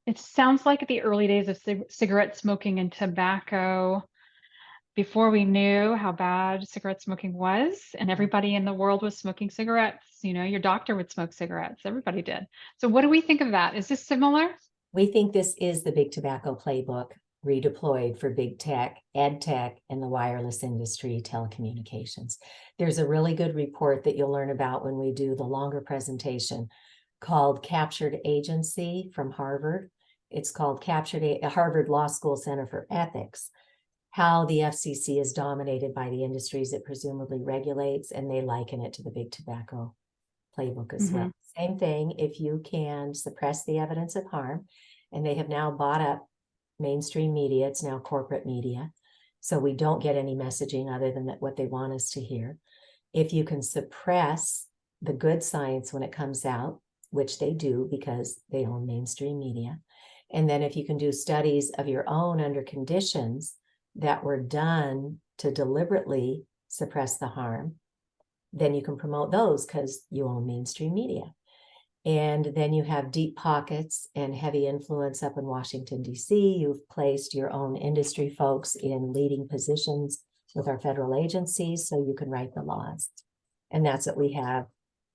It sounds like the early days of cigarette smoking and tobacco, before we knew how bad cigarette smoking was, and everybody in the world was smoking cigarettes. Your doctor would smoke cigarettes. Everybody did. So what do we think of that? Is this similar? We think this is the big tobacco playbook redeployed for big tech, ed tech, and the wireless industry, telecommunications. There's a really good report that you'll learn about when we do the longer presentation called Captured Agency from Harvard. It's called Captured at Harvard Law School Center for Ethics, how the FCC is dominated by the industries it presumably regulates, and they liken it to the big tobacco playbook as well. Same thing, if you can suppress the evidence of harm, and they have now bought up mainstream media, it's now corporate media, so we don't get any messaging other than what they want us to hear. If you can suppress the good science when it comes out, which they do because they own mainstream media, and then if you can do studies of your own under conditions that were done to deliberately suppress the harm, then you can promote those because you own mainstream media. And then you have deep pockets and heavy influence up in Washington, D.C. You've placed your own industry folks in leading positions with our federal agencies, so you can write the laws. And that's what we have,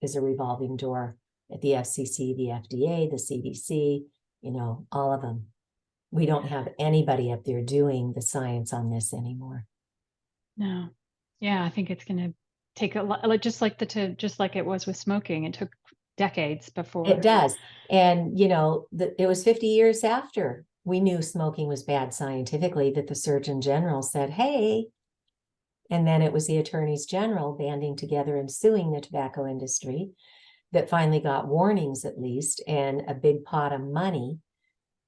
is a revolving door at the FCC, the FDA, the CDC, all of them. We don't have anybody up there doing the science on this anymore. No. Yeah, I think it's going to take a lot, just like it was with smoking. It took decades before. It does. And, it was 50 years after we knew smoking was bad scientifically that the Surgeon General said, hey, and then it was the attorneys general banding together and suing the tobacco industry that finally got warnings, at least, and a big pot of money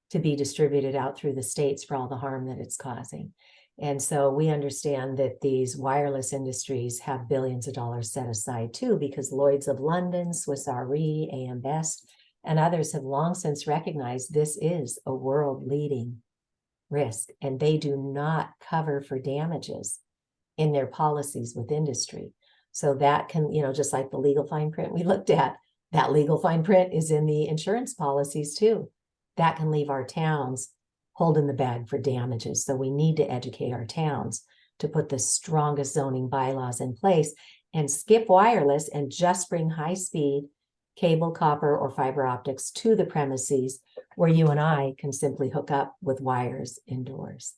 to be distributed out through the states for all the harm that it's causing. And so we understand that these wireless industries have billions of dollars set aside too, because Lloyd's of London, Swiss Re, AM Best, and others have long since recognized this is a world-leading risk, and they do not cover for damages in their policies with industry. So that can, just like the legal fine print we looked at, that legal fine print is in the insurance policies too. That can leave our towns holding the bag for damages. So we need to educate our towns to put the strongest zoning bylaws in place and skip wireless and just bring high-speed cable, copper, or fiber optics to the premises where you and I can simply hook up with wires indoors.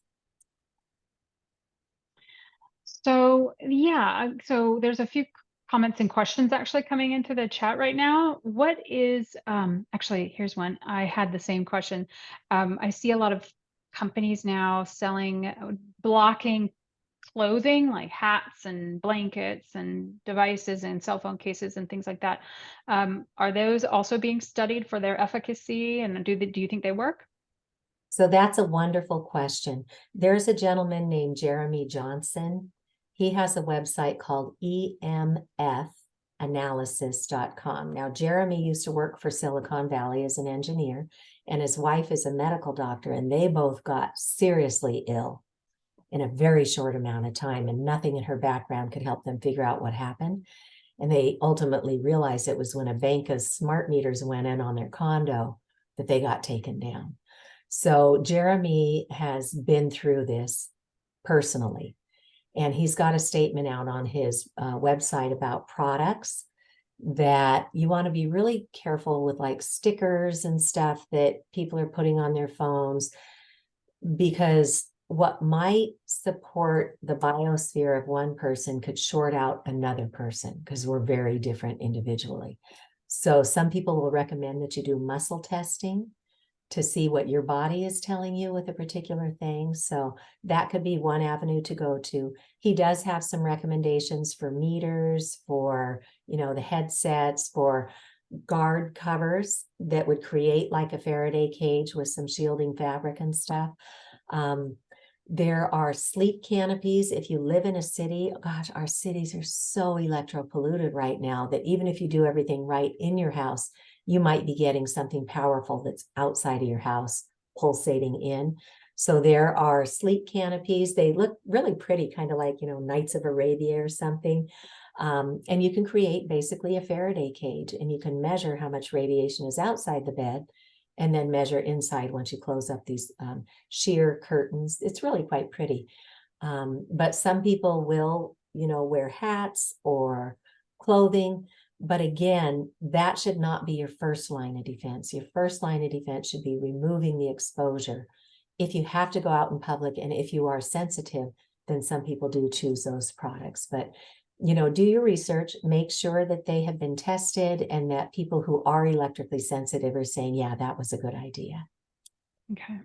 So yeah, so there's a few comments and questions actually coming into the chat right now. What is, actually, here's one. I had the same question. I see a lot of companies now selling, blocking clothing like hats and blankets and devices and cell phone cases and things like that. Are those also being studied for their efficacy, and do you think they work? So that's a wonderful question. There's a gentleman named Jeremy Johnson. He has a website called EMFanalysis.com. Now, Jeremy used to work for Silicon Valley as an engineer, and his wife is a medical doctor, and they both got seriously ill in a very short amount of time, and nothing in her background could help them figure out what happened. And they ultimately realized it was when a bank of smart meters went in on their condo that they got taken down. So Jeremy has been through this personally, and he's got a statement out on his website about products that you want to be really careful with, like stickers and stuff that people are putting on their phones, because what might support the biosphere of one person could short out another person, because we're very different individually. So some people will recommend that you do muscle testing to see what your body is telling you with a particular thing. So that could be one avenue to go to. He does have some recommendations for meters, for, the headsets, for guard covers that would create like a Faraday cage with some shielding fabric and stuff. There are sleep canopies. If you live in a city, gosh, our cities are so electropolluted right now that even if you do everything right in your house, you might be getting something powerful that's outside of your house pulsating in. So there are sleep canopies. They look really pretty, kind of like, Knights of Arabia or something. And you can create basically a Faraday cage, and you can measure how much radiation is outside the bed and then measure inside once you close up these sheer curtains. It's really quite pretty. But some people will, wear hats or clothing. But again, that should not be your first line of defense. Your first line of defense should be removing the exposure. If you have to go out in public and if you are sensitive, then some people do choose those products. But, do your research, make sure that they have been tested and that people who are electrically sensitive are saying, yeah, that was a good idea. Okay.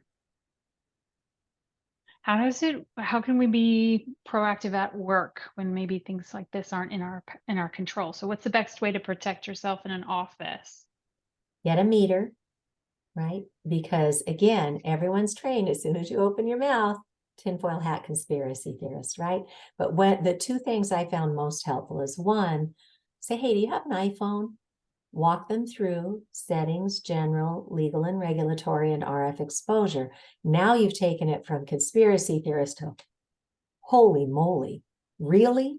How can we be proactive at work when maybe things like this aren't in our control? So what's the best way to protect yourself in an office? Get a meter, right? Because again, everyone's trained as soon as you open your mouth, tinfoil hat conspiracy theorist, right? But when the two things I found most helpful is one, say, hey, do you have an iPhone? Walk them through settings, general, legal and regulatory, and RF exposure. Now you've taken it from conspiracy theorist to holy moly, really?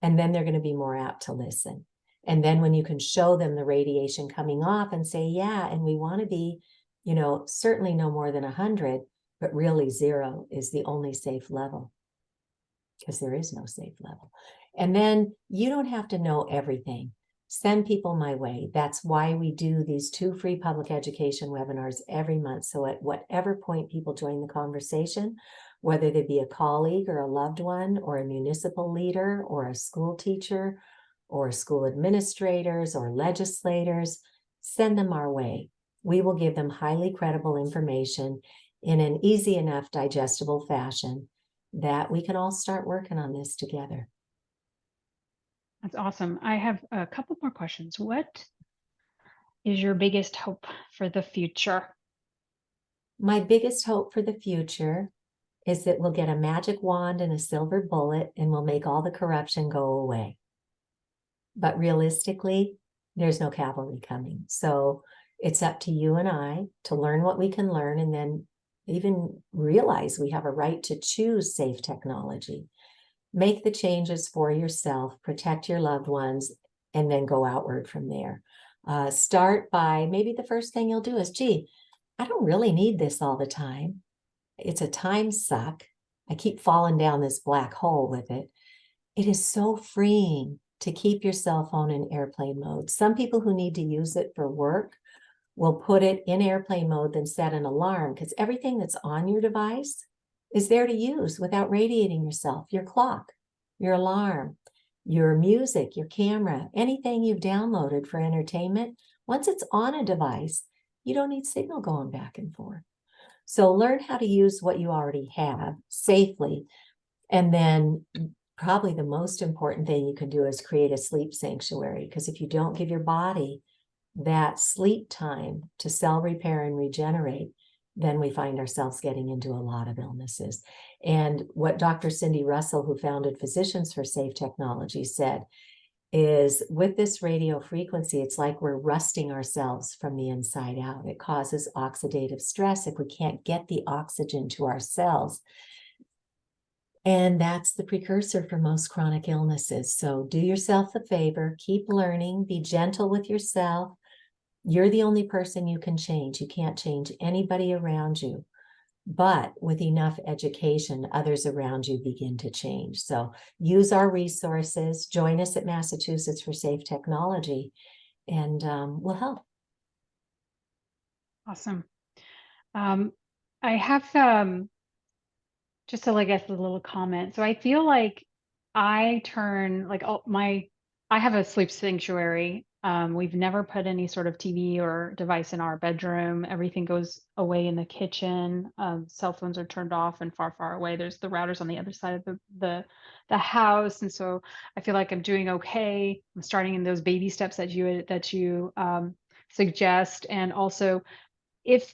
And then they're going to be more apt to listen. And then when you can show them the radiation coming off and say, yeah, and we want to be, certainly no more than 100, but really 0 is the only safe level, because there is no safe level. And then you don't have to know everything. Send people my way. That's why we do these 2 free public education webinars every month. So at whatever point people join the conversation, whether they be a colleague or a loved one or a municipal leader or a school teacher or school administrators or legislators, send them our way. We will give them highly credible information in an easy enough, digestible fashion that we can all start working on this together. That's awesome. I have a couple more questions. What is your biggest hope for the future? My biggest hope for the future is that we'll get a magic wand and a silver bullet and we'll make all the corruption go away. But realistically, there's no cavalry coming. So it's up to you and I to learn what we can learn and then even realize we have a right to choose safe technology. Make the changes for yourself, protect your loved ones, and then go outward from there. Start by maybe the first thing you'll do is, gee, I don't really need this all the time. It's a time suck. I keep falling down this black hole with it. It is so freeing to keep your cell phone in airplane mode. Some people who need to use it for work will put it in airplane mode, then set an alarm, because everything that's on your device is there to use without radiating yourself. Your clock, your alarm, your music, your camera, anything you've downloaded for entertainment, once it's on a device, you don't need signal going back and forth. So learn how to use what you already have safely. And then probably the most important thing you can do is create a sleep sanctuary, because if you don't give your body that sleep time to cell repair and regenerate, then we find ourselves getting into a lot of illnesses. And what Dr. Cindy Russell, who founded Physicians for Safe Technology, said is with this radio frequency, it's like we're rusting ourselves from the inside out. It causes oxidative stress if we can't get the oxygen to our cells. And that's the precursor for most chronic illnesses. So do yourself a favor, keep learning, be gentle with yourself. You're the only person you can change. You can't change anybody around you. But with enough education, others around you begin to change. So use our resources, join us at Massachusetts for Safe Technology, and we'll help. Awesome. I have just a, like, I guess, a little comment. So I feel like I turn like I have a sleep sanctuary. We've never put any sort of TV or device in our bedroom. Everything goes away in the kitchen. Cell phones are turned off and far, far away. There's the routers on the other side of the house, and so I feel like I'm doing okay. I'm starting in those baby steps that you suggest, and also if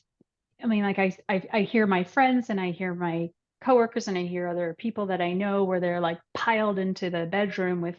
I mean, like I hear my friends and I hear my coworkers and I hear other people that I know where they're like piled into the bedroom with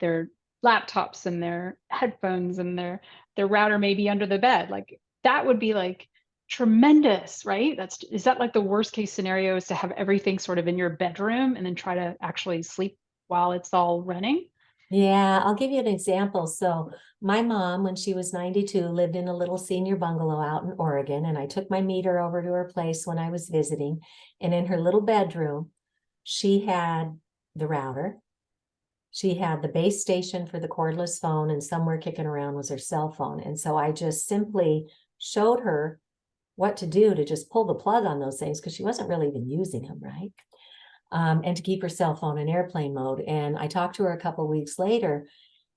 their laptops and their headphones and their router maybe under the bed. Like that would be like tremendous, right? Is that like the worst case scenario, is to have everything sort of in your bedroom and then try to actually sleep while it's all running? Yeah, I'll give you an example. So my mom, when she was 92, lived in a little senior bungalow out in Oregon, and I took my meter over to her place when I was visiting. And in her little bedroom, she had the router. She had the base station for the cordless phone, and somewhere kicking around was her cell phone. And so I just simply showed her what to do to just pull the plug on those things, because she wasn't really even using them, right? And to keep her cell phone in airplane mode. And I talked to her a couple of weeks later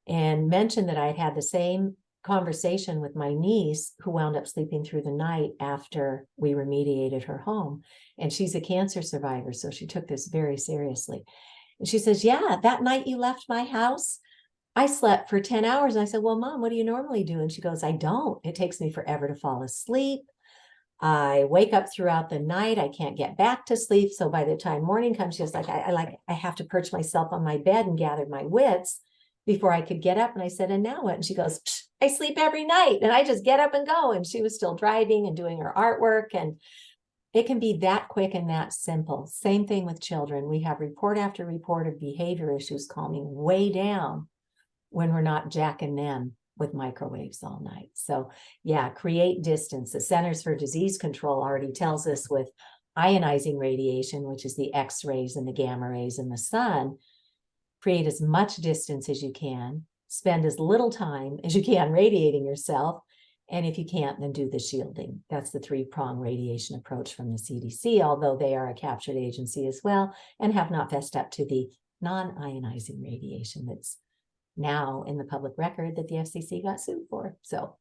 and mentioned that I had the same conversation with my niece who wound up sleeping through the night after we remediated her home. And she's a cancer survivor, so she took this very seriously. And she says, yeah, that night you left my house, I slept for 10 hours. And I said, well, Mom, what do you normally do? And she goes, I don't. It takes me forever to fall asleep. I wake up throughout the night. I can't get back to sleep. So by the time morning comes, she's like, I have to perch myself on my bed and gather my wits before I could get up. And I said, and now what? And she goes, I sleep every night and I just get up and go. And she was still driving and doing her artwork. And it can be that quick and that simple. Same thing with children. We have report after report of behavior issues calming way down when we're not jacking them with microwaves all night. So yeah, create distance. The Centers for Disease Control already tells us with ionizing radiation, which is the X-rays and the gamma rays in the sun, create as much distance as you can, spend as little time as you can radiating yourself. And if you can't, then do the shielding. That's the three-prong radiation approach from the CDC, although they are a captured agency as well and have not fessed up to the non-ionizing radiation that's now in the public record that the FCC got sued for. So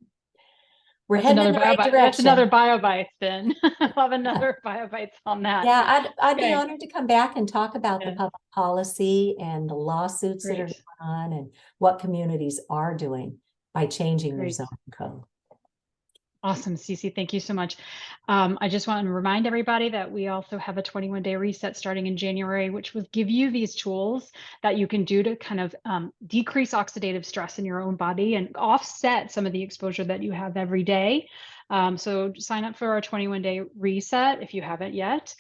we're heading in the right direction. That's another BioBytes then. I'll have another BioBytes on that. Yeah, I'd be Okay. honored to come back and talk about the Yeah. public policy and the lawsuits that are Great. going on and what communities are doing by changing their Great. zoning code. Awesome, Cece. Thank you so much. I just want to remind everybody that we also have a 21-day reset starting in January, which will give you these tools that you can do to kind of decrease oxidative stress in your own body and offset some of the exposure that you have every day. So sign up for our 21-day reset if you haven't yet.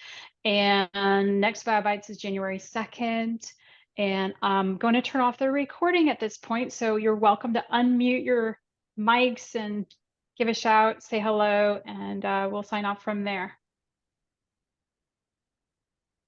And next BioBytes is January 2nd. And I'm going to turn off the recording at this point. So you're welcome to unmute your mics and give a shout, say hello, and we'll sign off from there.